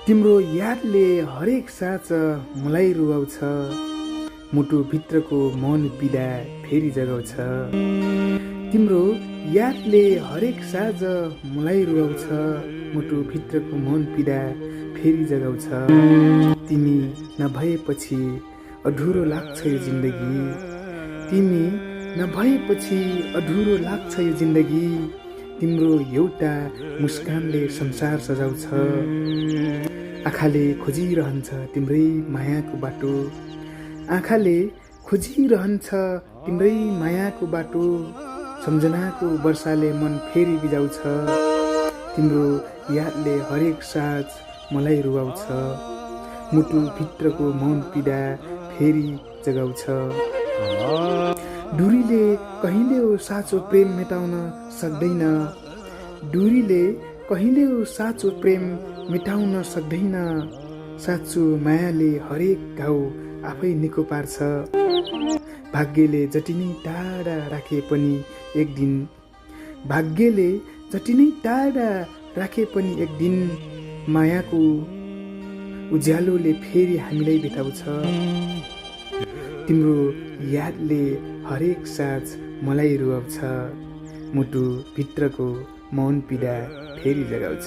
तिम्रो यादले हरेक साँझ मलाई रुवाउँछ, मुटुभित्रको मौन पीडा फेरि जगाउँछ। तिम्रो यादले हरेक साँझ मलाई रुवाउँछ, मुटुभित्रको मौन पीडा फेरि जगाउँछ। तिमी नभएपछि अधुरो लाग्छ यो जिन्दगी, तिमी नभएपछि अधुरो लाग्छ यो जिन्दगी। तिम्रो एउटा मुस्कानले संसार सजाउँछ, आँखाले खोजिरहन्छ तिम्रै मायाको बाटो, आँखाले खोजिरहन्छ तिम्रै मायाको बाटो। सम्झनाको वर्षाले मन फेरि बिजाउँछ, तिम्रो यादले हरेक साँझ मलाई रुवाउँछ, मुटुभित्रको मौन पीडा फेरि जगाउँछ। दूरीले कहिल्यै साँचो प्रेम मेटाउन सक्दैन, दूरीले कहिल्यै साँचो प्रेम मेटाउन सक्दैन। साँचो मायाले हरेक घाउ आफै निको पार्छ, भाग्यले जति नै टाढा राखे पनि एक दिन, भाग्यले जति नै टाढा राखे पनि एक दिन मायाको उज्यालोले फेरि हामीलाई भेटाउँछ। तिम्रो यादले हरेक साँझ मलाई रुवाउँछ, मुटुभित्रको मौन पीडा फेरि जगाउँछ।